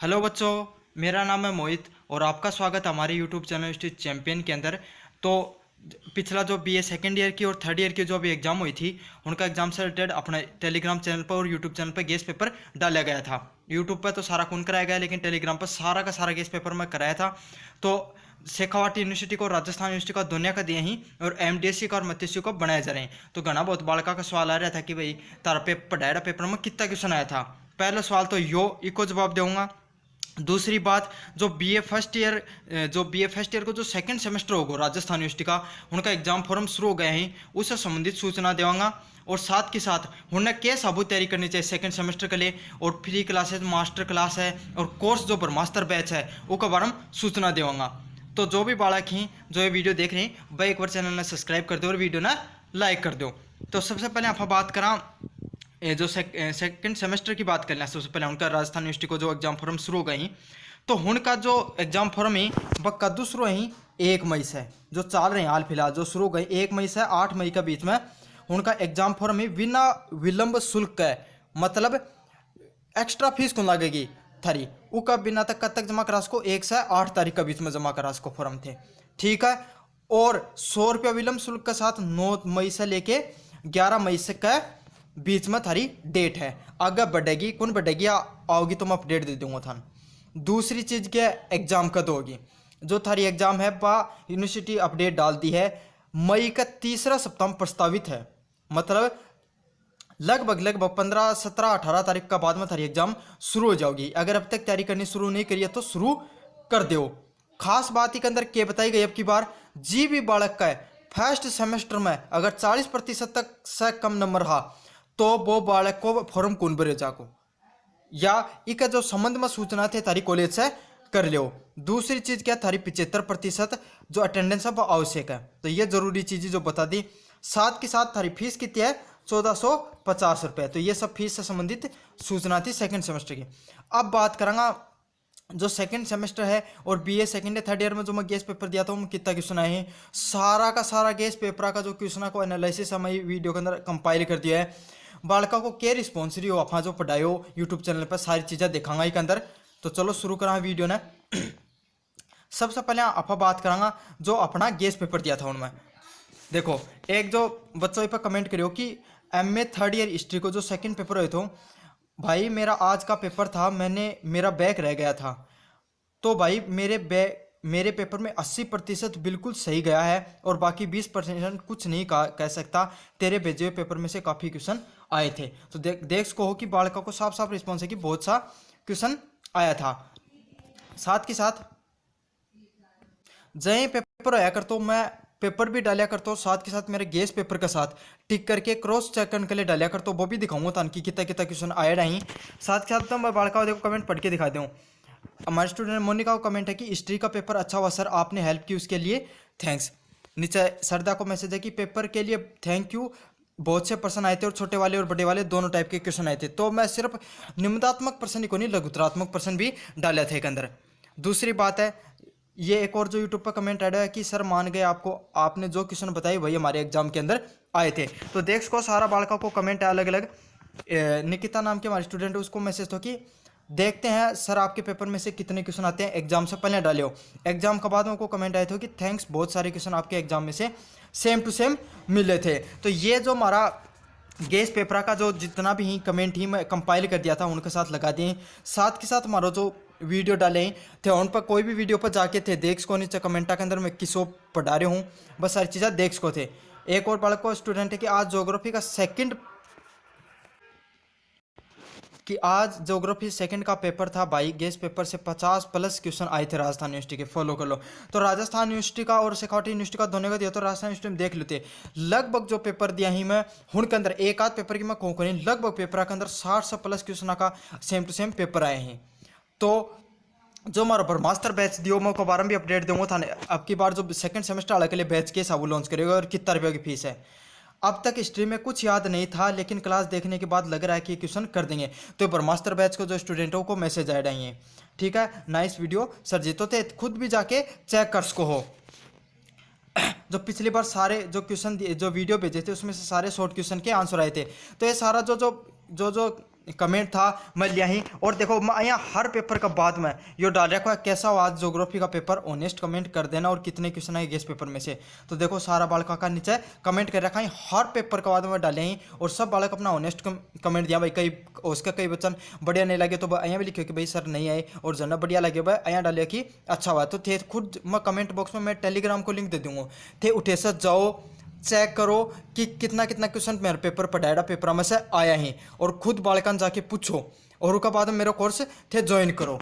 Hello बच्चों, मेरा नाम है मोहित और आपका स्वागत है हमारे यूट्यूब चैनल स्ट्रीट चैंपियन के अंदर। तो पिछला जो बीए सेकेंड ईयर की और थर्ड ईयर की जो अभी एग्ज़ाम हुई थी, उनका एग्जाम से रिलेटेड अपने टेलीग्राम चैनल पर और यूट्यूब चैनल पर गेस्ट पेपर डाला गया था। यूट्यूब पर तो सारा कौन कराया गया, लेकिन टेलीग्राम पर सारा का सारा गेस्ट पेपर मैं कराया था। तो शेखावाटी यूनिवर्सिटी को, राजस्थान यूनिवर्सिटी का दोनों का दिए ही और एमडीएससी का और मत्स्य को बनाया जा रहे हैं। तो घना बहुत बालका का सवाल आ रहा था कि भाई तारा पढ़ाया पेपर में कितना क्वेश्चन आया था। पहला सवाल तो यो इको जवाब दूंगा। दूसरी बात, जो बीए फर्स्ट ईयर को जो सेकंड सेमेस्टर होगा राजस्थान यूनिवर्सिटी का, उनका एग्जाम फॉर्म शुरू हो गए हैं, उससे संबंधित सूचना देवांगा। और साथ के साथ उन्हें क्या साबुत तैयारी करनी चाहिए सेकंड सेमेस्टर के लिए, और फ्री क्लासेस, मास्टर क्लास है और कोर्स जो ब्रह्मास्त्र बैच है उसके बारे में सूचना देवांगा। तो जो भी बालक हैं जो ये वीडियो देख रहे हैं, वह एक बार चैनल ने सब्सक्राइब कर दो और वीडियो ना लाइक कर दो। तो सबसे पहले आप बात करा जो सेकंड सेमेस्टर की बात करना है। सबसे पहले उनका राजस्थान यूनिवर्सिटी को जो एग्जाम फॉर्म शुरू हो गई, तो उनका जो एग्जाम फॉर्म है वह कद्दू शुरू है 1 मई से, जो चल रहे हैं हाल फिलहाल जो शुरू हो गई 1 मई से 8 मई के बीच में उनका एग्जाम फॉर्म है बिना विलंब शुल्क है, मतलब एक्स्ट्रा फीस कौन लगेगी थारी उसका बिना तक कब तक जमा करा सको, 1 से 8 तारीख के बीच में जमा करा सको फॉर्म थे, ठीक है। और 100 रुपया विलंब शुल्क के साथ 9 मई से लेके 11 मई से का बीच में थारी डेट है। आगे बढ़ेगी कौन बढ़ेगी आओगी तो मैं अपडेट दे दूंगा था। दूसरी चीज़ क्या, एग्जाम कद होगी, जो थारी एग्जाम है वह यूनिवर्सिटी अपडेट डाल दी है मई का तीसरा सप्ताह में प्रस्तावित है, मतलब लगभग 15, 17, 18 तारीख का बाद में थारी एग्जाम शुरू हो जाओगी। अगर अब तक तैयारी करनी शुरू नहीं करी है तो शुरू कर दो। खास बात के अंदर क्या बताई गई अब की बार, जी भी बालक का है फर्स्ट सेमेस्टर में अगर 40% तक से कम नंबर रहा तो वो बालक को फॉर्म कौन भरे जाको, या इका जो संबंध में सूचना थे तारी कॉलेज से कर लो। दूसरी चीज क्या, थारी 75% जो अटेंडेंस है वो आवश्यक है, तो ये जरूरी चीज़ जो बता दी। साथ के साथ थारी फीस कितनी है, 1450 रुपये। तो ये सब फीस से संबंधित सूचना थी सेकंड सेमेस्टर की। अब बात करूँगा जो सेकंड सेमेस्टर है और बीए सेकंड या थर्ड ईयर में जो मैं गेस्ट पेपर दिया था वो कितना क्वेश्चन आए हैं, सारा का सारा गेस्ट पेपर का जो क्वेश्चन को एनालिसिस हमें वीडियो के अंदर कंपाइल कर दिया है। बालका को क्या रिस्पॉन्स रही हो आप जो पढ़ाई हो यूट्यूब चैनल पर सारी चीज़ें दिखाऊंगा के अंदर। तो चलो शुरू करा वीडियो ने। सबसे पहले आप बात करांगा जो अपना गेस्ट पेपर दिया था उनमें। देखो, एक जो बच्चों पर कमेंट करियो कि एमए थर्ड ईयर हिस्ट्री को जो सेकंड पेपर हुए थे, भाई मेरा आज का पेपर था, मेरा बैक रह गया था, तो भाई मेरे पेपर में 80% बिल्कुल सही गया है और बाकी 20% कुछ नहीं कह सकता। तेरे भेजे हुए पेपर में से काफ़ी क्वेश्चन आए थे। तो देख सको हो कि बालका को साफ साफ रिस्पॉन्स है कि बहुत सा क्वेश्चन आया था। साथ के साथ जय पेपर आया कर तो मैं पेपर भी डालिया करता हूँ, साथ के साथ मेरे गेस्ट पेपर के साथ टिक करके क्रॉस चेक करने के लिए डालिया करता हूँ, वो भी दिखाऊंगा ताकि कितना कितना क्वेश्चन आया नहीं। साथ के साथ तो मैं बालका देखो कमेंट पढ़ के दिखा दूँ। हमारे स्टूडेंट मोनिका को कमेंट है कि हिस्ट्री का पेपर अच्छा हुआ सर, आपने हेल्प की उसके लिए थैंक्स। नीचे सरदा को मैसेज है कि पेपर के लिए थैंक यू, बहुत से प्रश्न आए थे और छोटे वाले और बड़े वाले दोनों टाइप के क्वेश्चन आए थे, तो मैं सिर्फ निम्नात्मक प्रश्न ही को नहीं लघुतरात्मक प्रश्न भी डाले थे एक अंदर। दूसरी बात है, ये एक और जो यूट्यूब पर कमेंट आया है कि सर मान गए आपको, आपने जो क्वेश्चन बताए वही हमारे एग्जाम के अंदर आए थे। तो देख सको सारा बालका को कमेंट है अलग अलग। निकिता नाम के हमारे स्टूडेंट है, उसको मैसेज तो कि देखते हैं सर आपके पेपर में से कितने क्वेश्चन आते हैं, एग्जाम से पहले डालियो। एग्जाम के बाद उनको कमेंट आए थे कि थैंक्स, बहुत सारे क्वेश्चन आपके एग्जाम में से सेम टू सेम मिले थे। तो ये जो हमारा गेस्ट पेपर का जो जितना भी कमेंट ही मैं कंपाइल कर दिया था उनके साथ लगा दिए। साथ के साथ हमारा जो वीडियो डाले थे उन पर कोई भी वीडियो पर जाके थे देख सको, नीचे कमेंटा के अंदर मैं किसो पढ़ा रहे हूँ, बस सारी चीज़ें देख सको थे। एक और बालक को स्टूडेंट है कि आज ज्योग्राफी सेकंड का पेपर था भाई, गेस्ट पेपर से 50+ क्वेश्चन आए थे राजस्थान यूनिवर्सिटी के, फॉलो कर लो। तो राजस्थान यूनिवर्सिटी का और शेखावाटी यूनिवर्सिटी का दोनों का दिया, तो राजस्थान यूनिवर्सिटी में देख लेते लगभग जो पेपर दिया ही मैं हूँ के अंदर एक आध पेपर की मैं कहूँ नहीं, लगभग पेपर के अंदर 60+ क्वेश्चन का सेम टू सेम पेपर आए हैं। तो जो हमारा ब्रह्मास्त्र बैच दियो मैं को बार भी अपडेट दूंगा था। अब की बार जो सेकंड सेमेस्टर वाले के लिए बैच के साबू लॉन्च करेगा और कितना रुपये की फीस है। अब तक हिस्ट्री में कुछ याद नहीं था, लेकिन क्लास देखने के बाद लग रहा है कि क्वेश्चन कर देंगे। तो ब्रह्मास्त्र बैच को जो स्टूडेंटों को मैसेज ऐड आई है, ठीक है, नाइस वीडियो सर जी, तो खुद भी जाके चेक कर सको हो। जो पिछली बार सारे जो वीडियो भेजे थे उसमें से सारे शॉर्ट क्वेश्चन के आंसर आए थे। तो ये सारा जो कमेंट था मैं लिया ही। और देखो मैं यहाँ हर पेपर का बाद में यो डाल रखा है कैसा हो आज ज्योग्राफी का पेपर, ऑनेस्ट कमेंट कर देना और कितने क्वेश्चन है गेस पेपर में से। तो देखो सारा बालका का नीचे कमेंट कर रखा है, हर पेपर का बाद में डाले ही और सब बालक अपना ऑनेस्ट कमेंट दिया भाई। कई उसका कई बच्चन बढ़िया नहीं लगे तो यहाँ भी लिखे कि भाई सर नहीं आए, और जना बढ़िया लगे भाई यहाँ डाले कि अच्छा हुआ। तो थे खुद मैं कमेंट बॉक्स में मैं टेलीग्राम को लिंक दे दूँगा, थे उठे से जाओ चेक करो कि कितना कितना क्वेश्चन मेरे पेपर पढ़ाया पेपर में से आया ही, और खुद बालकान जाके पूछो और उसके बाद मेरा कोर्स थे ज्वाइन करो।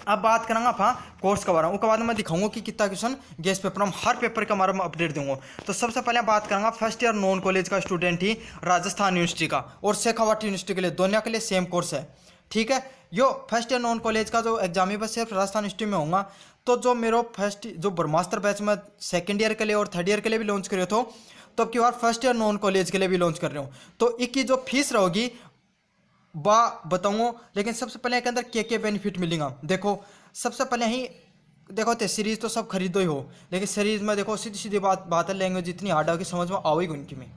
अब बात करेंगे आप कोर्स के बारे में, उसके बाद मैं दिखाऊंगा कि कितना क्वेश्चन गेस पेपर में हर पेपर के बारे में अपडेट दूंगा। तो सबसे पहले बात करेंगे फर्स्ट ईयर नॉन कॉलेज का स्टूडेंट ही राजस्थान यूनिवर्सिटी का और शेखावाटी यूनिवर्सिटी के लिए, दोनों के लिए सेम कोर्स है। ठीक है, यो फर्स्ट ईयर नॉन कॉलेज का जो एग्जाम है बस सिर्फ राजस्थान यूनिवर्सिटी में होगा। तो जो मेरा फर्स्ट जो ब्रह्मास्त्र बैच में सेकेंड ईयर के लिए और थर्ड ईयर के लिए भी लॉन्च करे तो अब की बार फर्स्ट ईयर नॉन कॉलेज के लिए भी लॉन्च कर रहे हो। तो इसकी जो फीस रहेगी बा बताऊँ, लेकिन सबसे पहले के अंदर क्या बेनिफिट मिलेगा। देखो सबसे पहले ही देखो तो सीरीज तो सब खरीदो ही हो, लेकिन सीरीज में देखो सीधी सीधी बात है, लैंग्वेज इतनी हार्ड है कि समझ में आवेगी उनकी में,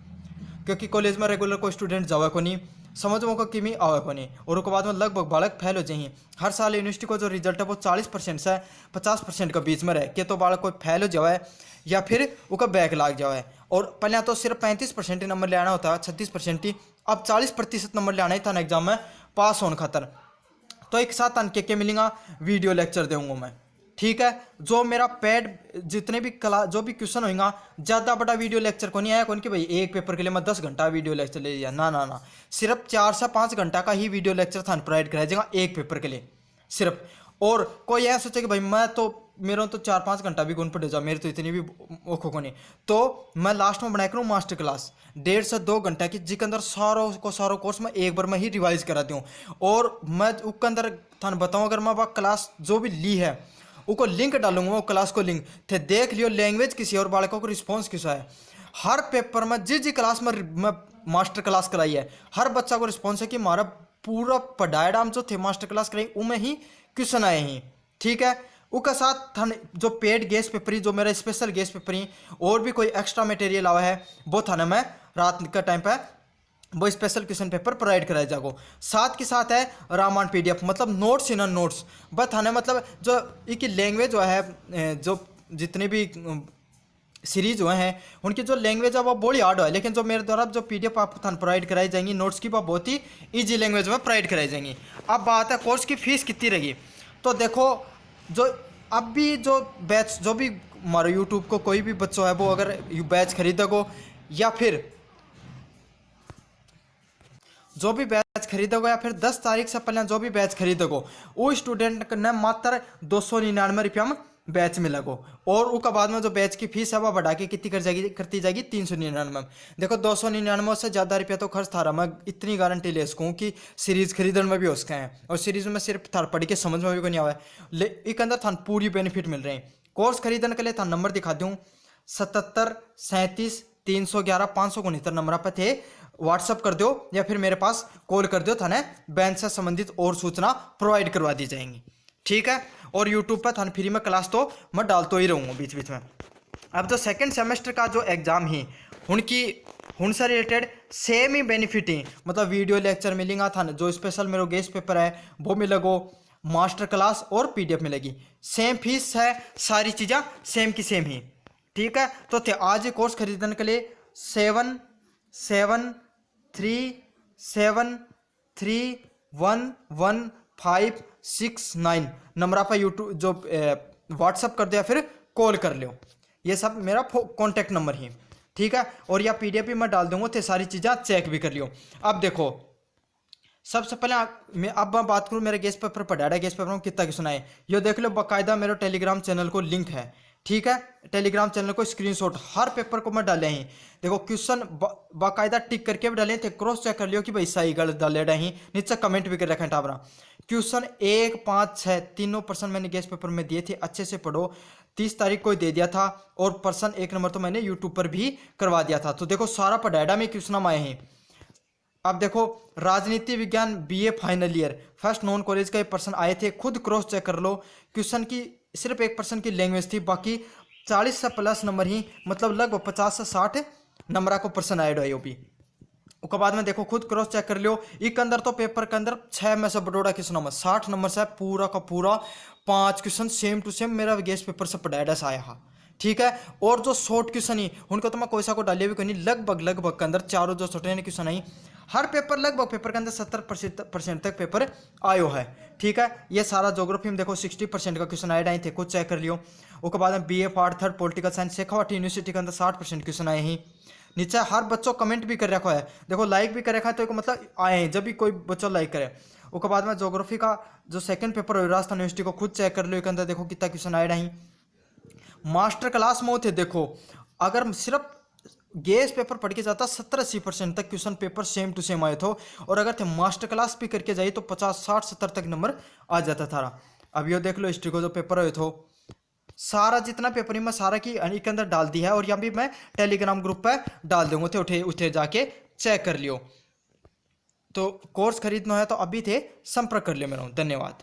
क्योंकि कॉलेज में रेगुलर कोई स्टूडेंट जावे को नहीं, समझ में को किमी आवे को नहीं, और उसके बाद में लगभग बालक फेल हो जाइए। हर साल यूनिवर्सिटी को जो रिजल्ट है वो 40% से 50% के बीच में रहे कि तो बालक कोई फेल हो जाए या फिर उसका बैक लाग जाए। और पहले तो सिर्फ 35% नंबर ले आना होता है, 36% ही, अब 40% नंबर ले आना ही था ना एग्जाम में पास होने खातर। तो एक साथ अन के मिलेगा वीडियो लेक्चर दूंगा मैं। ठीक है, जो मेरा पेड जितने भी क्लास जो भी क्वेश्चन होगा ज़्यादा बड़ा वीडियो लेक्चर को नहीं आया कौन कि भाई एक पेपर के लिए मैं 10 घंटा वीडियो लेक्चर ले लिया, ना ना ना, सिर्फ 4 से 5 घंटा का ही वीडियो लेक्चर था प्रोवाइड कराया जाएगा एक पेपर के लिए सिर्फ। और कोई यह सोचे कि भाई मैं तो मेरा तो 4-5 घंटा भी कौन पढ़े जाओ, मेरी तो इतनी भी ओखो को नहीं, तो मैं लास्ट में बनाया करूँ मास्टर क्लास 1.5 से 2 घंटे की, जिसके अंदर सारो कोर्स मैं एक बार में ही रिवाइज करा दूँ। और मैं उसके अंदर थाने बताऊँ अगर मैं वह क्लास जो भी ली है उसको लिंक डालूंगा, वो क्लास को लिंक थे देख लियो लैंग्वेज किसी और बालकों को रिस्पॉन्स किसा है। हर पेपर में जिस क्लास में मैं मास्टर क्लास कराई है हर बच्चा को रिस्पॉन्स है कि हमारा पूरा पढ़ाया डाम जो थे मास्टर क्लास कराई उनमें ही क्वेश्चन आए हैं। ठीक है, उसके साथ थाने जो पेड गेस्ट पेपर ही जो मेरा स्पेशल गेस्ट पेपर ही और भी कोई एक्स्ट्रा मटेरियल आवा है वो थाने में रात का टाइम पर वो स्पेशल क्वेश्चन पेपर प्रोवाइड कराया जाएगा। साथ के साथ है रामायण पीडीएफ मतलब नोट्स इन नोट्स बस थाने मतलब जो इसकी लैंग्वेज जो है जो जितने भी सीरीज हुए हैं उनकी जो लैंग्वेज है वो बड़ी हार्ड है, लेकिन जो मेरे द्वारा जो पीडीएफ आपको थाने प्रोवाइड कराई जाएंगी नोट्स की वो बहुत ही ईजी लैंग्वेज में प्रोवाइड कराई जाएंगी। अब बात है कोर्स की फीस कितनी रहेगी। तो देखो जो अब भी जो बैच जो भी हमारे यूट्यूब को कोई भी बच्चा है वो अगर बैच खरीदेगो या फिर जो भी बैच खरीदोगे या फिर 10 तारीख से पहले जो भी बैच खरीदोगे वो स्टूडेंट ने मात्र 299 रुपया में बैच मिलेगा, और उसके बाद में जो बैच की फीस है वो बढ़ा के कितनी करती जाएगी 399। देखो 299 से ज़्यादा रुपया तो खर्च था रहा, मैं इतनी गारंटी ले सकूँ कि सीरीज़ खरीदने में भी हो सके हैं, और सीरीज़ में सिर्फ थार पढ़ के समझ में भी कोई नहीं आवा है, एक अंदर थान पूरी बेनिफिट मिल रहे हैं। कोर्स खरीदने के लिए थान नंबर दिखा दूँ 77 37 311 569 नंबर पर थे, व्हाट्सअप कर दो या फिर मेरे पास कॉल कर दो, थाने बैंक से संबंधित और सूचना प्रोवाइड करवा दी जाएंगी। ठीक है, और यूट्यूब पर थाने फ्री में क्लास तो मैं डालता ही रहूँगा बीच बीच में। अब जो सेकंड सेमेस्टर का जो एग्ज़ाम ही उनसे रिलेटेड सेम ही बेनिफिट ही मतलब वीडियो लेक्चर मिलेगा थाने, जो स्पेशल मेरा गेस्ट पेपर है वो मिलेगा, मास्टर क्लास और पीडीएफ मिलेगी, सेम फीस है, सारी चीज़ें सेम की सेम ही। ठीक है, तो थे आज ही कोर्स खरीदने के लिए 7737311569 नंबर आप यूट्यूब जो व्हाट्सअप कर दो या फिर कॉल कर लो, ये सब मेरा कॉन्टैक्ट नंबर ही। ठीक है, और या पीडीएफ भी मैं डाल दूंगा तो सारी चीज़ें चेक भी कर लियो। अब देखो सबसे पहले अब मैं बात करूँ मेरे गेस्ट पेपर पढ़ा है, गेस्ट पेपर में कितना क्वेश्चन आए ये देख लो, बाकायदा मेरे टेलीग्राम चैनल को लिंक है। ठीक है, टेलीग्राम चैनल को स्क्रीनशॉट हर पेपर को मैं डाले हैं, देखो क्वेश्चन बाकायदा टिक करके भी डाले थे, क्रॉस चेक कर लियो कि भाई सही गलत डाले हैं, नीचे कमेंट भी कर रखे टाबरा। क्वेश्चन 1, 5, 6 तीनों पर्सन मैंने गेस्ट पेपर में दिए थे, अच्छे से पढ़ो। 30 तारीख को दे दिया था, और पर्सन 1 नंबर तो मैंने यूट्यूब पर भी करवा दिया था। तो देखो सारा पढ़ाया में क्वेश्चन आए हैं। अब देखो राजनीति विज्ञान BA final year first non college का एक पर्सन आए थे, खुद क्रॉस चेक कर लो। क्वेश्चन की सिर्फ 1% की लैंग्वेज थी, बाकी 40 से प्लस नंबर ही मतलब लगभग 50 से 60 नंबर को पर्सन आए भी। उसके बाद में देखो खुद क्रॉस चेक कर लियो। एक अंदर तो पेपर के अंदर 6 में से बटोड़ा क्वेश्चन में 60 नंबर से पूरा का पूरा 5 क्वेश्चन सेम टू सेम मेरा गेस पेपर से पढ़ाया आया है, ठीक है। और जो शॉर्ट क्वेश्चन ही उनको तो मैं कोई सा को डालिए भी कोई नहीं, लगभग के अंदर चारों जो छोटे क्वेश्चन आई हर पेपर लगभग पेपर के अंदर 70% तक पेपर आयो है, ठीक है। ये सारा ज्योग्राफी में देखो 60% का क्वेश्चन आए थे, खुद चेक कर लियो। उसके बाद में BA part 3 political science Shekhawati university के अंदर 60% क्वेश्चन आए ही। नीचे हर बच्चों कमेंट भी कर रखा है, देखो लाइक भी कर रखा है, तो मतलब आए हैं जब भी कोई बच्चा लाइक करे। उसके बाद में ज्योग्राफी का जो सेकंड पेपर हो राजस्थान यूनिवर्सिटी को खुद चेक कर लो, एक अंदर देखो कितना क्वेश्चन आए नहीं। मास्टर क्लास में थे देखो, अगर सिर्फ गेस पेपर पढ़ के जाता 70-80% तक question paper same to same आए थे, और अगर थे मास्टर क्लास भी करके जाइए तो 50-60-70 तक नंबर आ जाता था। अब ये देख लो हिस्ट्री को जो पेपर हुए थे सारा जितना पेपर ही मैं सारा की के अंदर डाल दी है, और यहाँ भी मैं टेलीग्राम ग्रुप पे डाल दूंगा, थे उठे उठे जाके चेक कर लियो। तो कोर्स खरीदना है तो अभी थे संपर्क कर लियो मेरा। धन्यवाद।